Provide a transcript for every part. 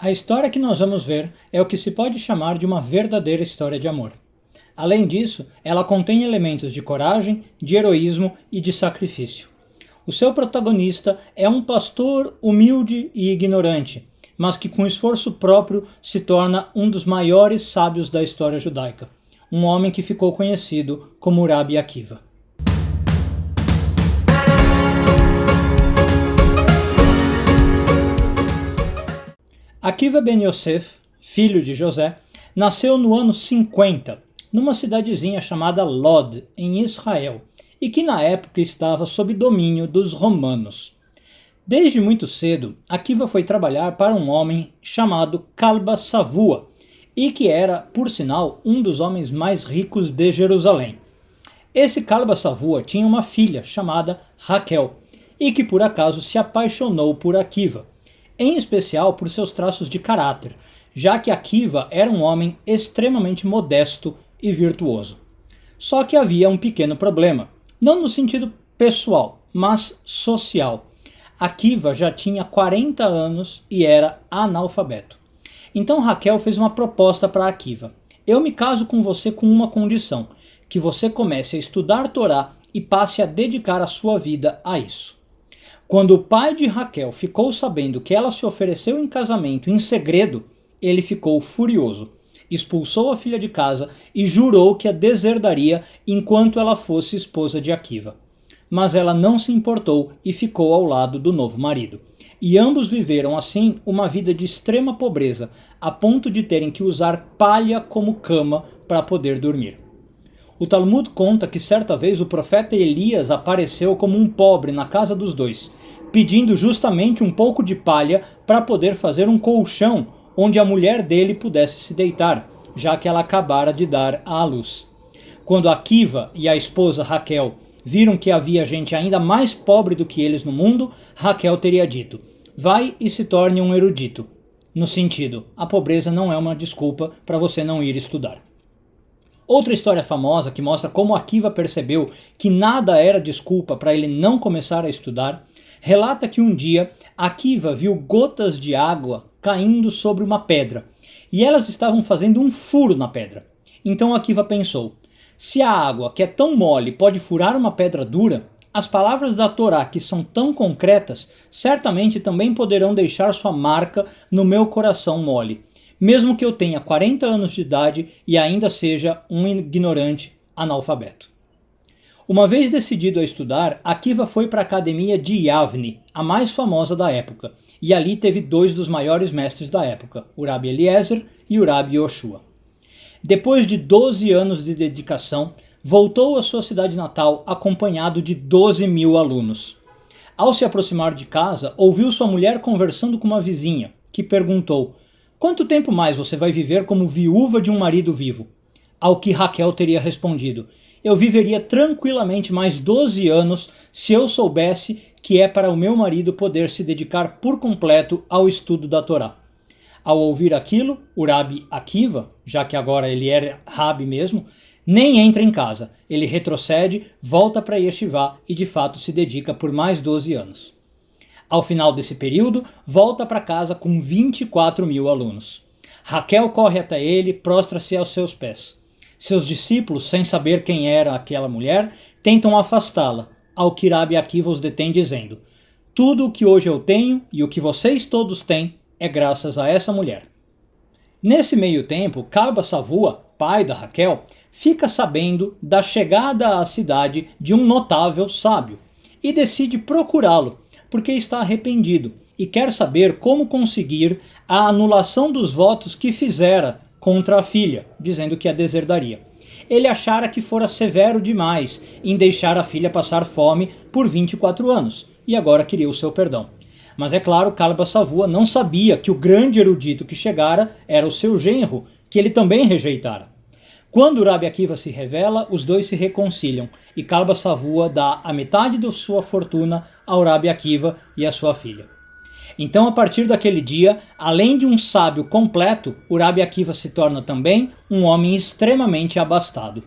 A história que nós vamos ver é o que se pode chamar de uma verdadeira história de amor. Além disso, ela contém elementos de coragem, de heroísmo e de sacrifício. O seu protagonista é um pastor humilde e ignorante, mas que com esforço próprio se torna um dos maiores sábios da história judaica, um homem que ficou conhecido como Rabi Akiva. Akiva ben Yosef, filho de José, nasceu no ano 50, numa cidadezinha chamada Lod, em Israel, e que na época estava sob domínio dos romanos. Desde muito cedo, Akiva foi trabalhar para um homem chamado Kalba Savua, e que era, por sinal, um dos homens mais ricos de Jerusalém. Esse Kalba Savua tinha uma filha chamada Raquel, e que por acaso se apaixonou por Akiva, em especial por seus traços de caráter, já que Akiva era um homem extremamente modesto e virtuoso. Só que havia um pequeno problema, não no sentido pessoal, mas social. Akiva já tinha 40 anos e era analfabeto. Então Raquel fez uma proposta para Akiva. Eu me caso com você com uma condição, que você comece a estudar Torá e passe a dedicar a sua vida a isso. Quando o pai de Raquel ficou sabendo que ela se ofereceu em casamento em segredo, ele ficou furioso. Expulsou a filha de casa e jurou que a deserdaria enquanto ela fosse esposa de Akiva. Mas ela não se importou e ficou ao lado do novo marido. E ambos viveram assim uma vida de extrema pobreza, a ponto de terem que usar palha como cama para poder dormir. O Talmud conta que certa vez o profeta Elias apareceu como um pobre na casa dos dois, pedindo justamente um pouco de palha para poder fazer um colchão onde a mulher dele pudesse se deitar, já que ela acabara de dar à luz. Quando Akiva e a esposa Raquel viram que havia gente ainda mais pobre do que eles no mundo, Raquel teria dito: vai e se torne um erudito. No sentido, a pobreza não é uma desculpa para você não ir estudar. Outra história famosa que mostra como Akiva percebeu que nada era desculpa para ele não começar a estudar, relata que um dia Akiva viu gotas de água caindo sobre uma pedra, e elas estavam fazendo um furo na pedra. Então Akiva pensou: se a água, que é tão mole, pode furar uma pedra dura, as palavras da Torá, que são tão concretas, certamente também poderão deixar sua marca no meu coração mole, mesmo que eu tenha 40 anos de idade e ainda seja um ignorante analfabeto. Uma vez decidido a estudar, Akiva foi para a academia de Yavne, a mais famosa da época, e ali teve dois dos maiores mestres da época, o Rabi Eliezer e o Rabi Yoshua. Depois de 12 anos de dedicação, voltou à sua cidade natal acompanhado de 12.000 alunos. Ao se aproximar de casa, ouviu sua mulher conversando com uma vizinha, que perguntou: quanto tempo mais você vai viver como viúva de um marido vivo? Ao que Raquel teria respondido: eu viveria tranquilamente mais 12 anos se eu soubesse que é para o meu marido poder se dedicar por completo ao estudo da Torá. Ao ouvir aquilo, o Rabi Akiva, já que agora ele era Rabi mesmo, nem entra em casa. Ele retrocede, volta para Yeshivá e de fato se dedica por mais 12 anos. Ao final desse período, volta para casa com 24.000 alunos. Raquel corre até ele, prostra-se aos seus pés. Seus discípulos, sem saber quem era aquela mulher, tentam afastá-la, ao que Rabi Akiva os detém dizendo: tudo o que hoje eu tenho e o que vocês todos têm é graças a essa mulher. Nesse meio tempo, Kalba Savua, pai da Raquel, fica sabendo da chegada à cidade de um notável sábio e decide procurá-lo, porque está arrependido e quer saber como conseguir a anulação dos votos que fizera contra a filha, dizendo que a deserdaria. Ele achara que fora severo demais em deixar a filha passar fome por 24 anos, e agora queria o seu perdão. Mas é claro, Kalba Savua não sabia que o grande erudito que chegara era o seu genro, que ele também rejeitara. Quando Rabi Akiva se revela, os dois se reconciliam, e Kalba Savua dá a metade da sua fortuna ao Rabi Akiva e à sua filha. Então, a partir daquele dia, além de um sábio completo, o Rabi Akiva se torna também um homem extremamente abastado.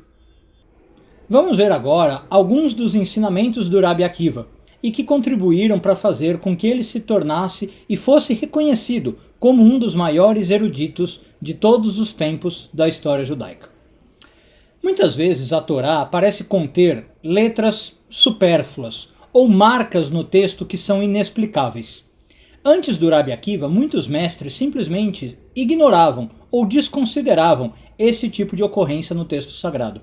Vamos ver agora alguns dos ensinamentos do Rabi Akiva, e que contribuíram para fazer com que ele se tornasse e fosse reconhecido como um dos maiores eruditos de todos os tempos da história judaica. Muitas vezes a Torá parece conter letras supérfluas ou marcas no texto que são inexplicáveis. Antes do Rabi Akiva, muitos mestres simplesmente ignoravam ou desconsideravam esse tipo de ocorrência no texto sagrado.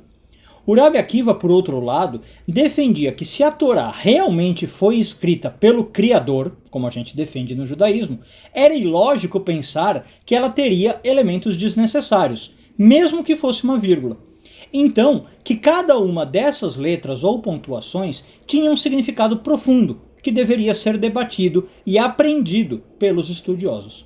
O Rabi Akiva, por outro lado, defendia que se a Torá realmente foi escrita pelo Criador, como a gente defende no judaísmo, era ilógico pensar que ela teria elementos desnecessários, mesmo que fosse uma vírgula. Então, que cada uma dessas letras ou pontuações tinha um significado profundo, que deveria ser debatido e aprendido pelos estudiosos.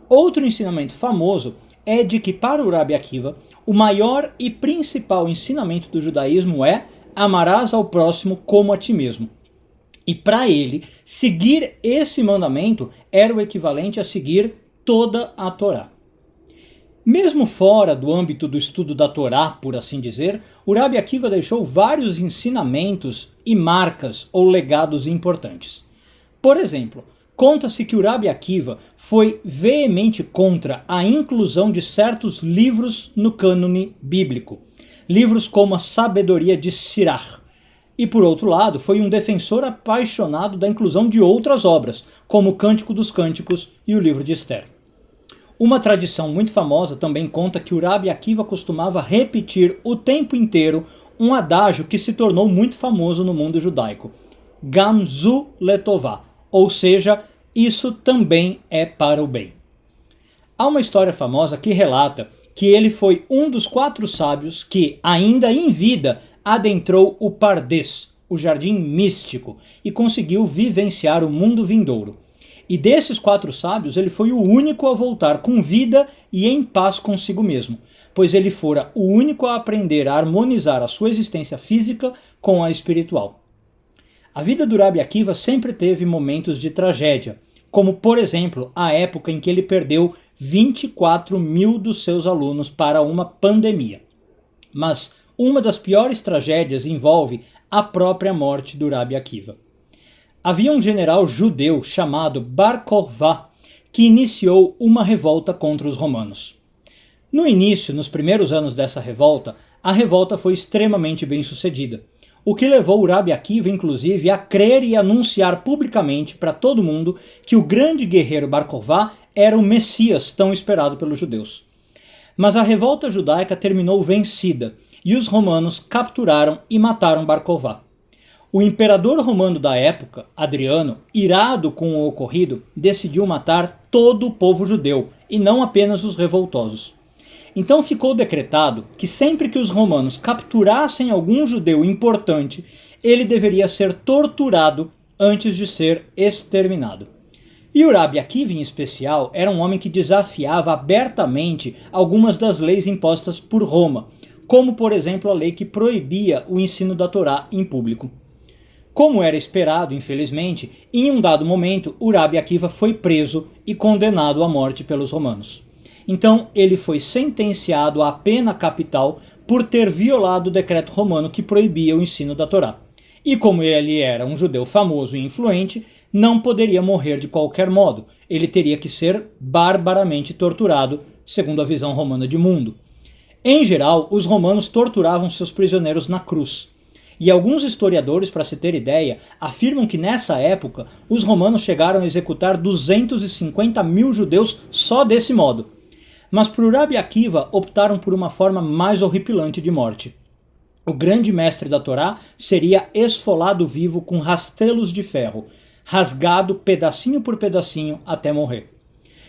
Outro ensinamento famoso é de que, para o Rabi Akiva, o maior e principal ensinamento do judaísmo é: amarás ao próximo como a ti mesmo. E para ele, seguir esse mandamento era o equivalente a seguir toda a Torá. Mesmo fora do âmbito do estudo da Torá, por assim dizer, o Rabi Akiva deixou vários ensinamentos e marcas ou legados importantes. Por exemplo, conta-se que o Rabi Akiva foi veemente contra a inclusão de certos livros no cânone bíblico, livros como a Sabedoria de Sirach. E por outro lado, foi um defensor apaixonado da inclusão de outras obras, como o Cântico dos Cânticos e o livro de Esther. Uma tradição muito famosa também conta que o Rabi Akiva costumava repetir o tempo inteiro um adágio que se tornou muito famoso no mundo judaico: Gamzu letová, ou seja, isso também é para o bem. Há uma história famosa que relata que ele foi um dos 4 sábios que, ainda em vida, adentrou o Pardes, o jardim místico, e conseguiu vivenciar o mundo vindouro. E desses 4 sábios, ele foi o único a voltar com vida e em paz consigo mesmo, pois ele fora o único a aprender a harmonizar a sua existência física com a espiritual. A vida do Rabi Akiva sempre teve momentos de tragédia, como, por exemplo, a época em que ele perdeu 24 mil dos seus alunos para uma pandemia. Mas uma das piores tragédias envolve a própria morte do Rabi Akiva. Havia um general judeu chamado Bar Kokhba que iniciou uma revolta contra os romanos. No início, nos primeiros anos dessa revolta, a revolta foi extremamente bem sucedida, o que levou o Rabi Akiva, inclusive, a crer e anunciar publicamente para todo mundo que o grande guerreiro Bar Kokhba era o Messias tão esperado pelos judeus. Mas a revolta judaica terminou vencida e os romanos capturaram e mataram Bar Kokhba. O imperador romano da época, Adriano, irado com o ocorrido, decidiu matar todo o povo judeu, e não apenas os revoltosos. Então ficou decretado que sempre que os romanos capturassem algum judeu importante, ele deveria ser torturado antes de ser exterminado. E o Rabi Akiva, em especial, era um homem que desafiava abertamente algumas das leis impostas por Roma, como, por exemplo, a lei que proibia o ensino da Torá em público. Como era esperado, infelizmente, em um dado momento, o Rabi Akiva foi preso e condenado à morte pelos romanos. Então, ele foi sentenciado à pena capital por ter violado o decreto romano que proibia o ensino da Torá. E como ele era um judeu famoso e influente, não poderia morrer de qualquer modo. Ele teria que ser barbaramente torturado, segundo a visão romana de mundo. Em geral, os romanos torturavam seus prisioneiros na cruz. E alguns historiadores, para se ter ideia, afirmam que nessa época os romanos chegaram a executar 250 mil judeus só desse modo. Mas para o Rabi Akiva optaram por uma forma mais horripilante de morte. O grande mestre da Torá seria esfolado vivo com rastelos de ferro, rasgado pedacinho por pedacinho até morrer.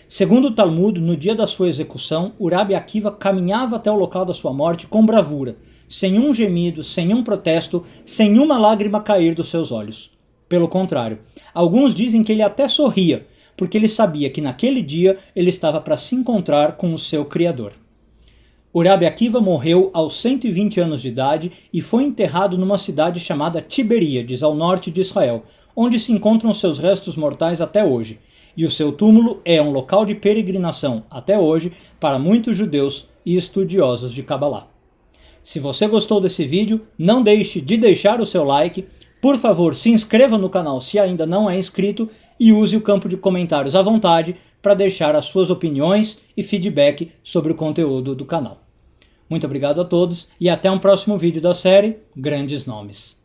Segundo o Talmud, no dia da sua execução, o Rabi Akiva caminhava até o local da sua morte com bravura, sem um gemido, sem um protesto, sem uma lágrima cair dos seus olhos. Pelo contrário, alguns dizem que ele até sorria, porque ele sabia que naquele dia ele estava para se encontrar com o seu Criador. O Rabi Akiva morreu aos 120 anos de idade e foi enterrado numa cidade chamada Tiberíades, ao norte de Israel, onde se encontram seus restos mortais até hoje, e o seu túmulo é um local de peregrinação até hoje para muitos judeus e estudiosos de Cabalá. Se você gostou desse vídeo, não deixe de deixar o seu like, por favor se inscreva no canal se ainda não é inscrito e use o campo de comentários à vontade para deixar as suas opiniões e feedback sobre o conteúdo do canal. Muito obrigado a todos e até um próximo vídeo da série Grandes Nomes.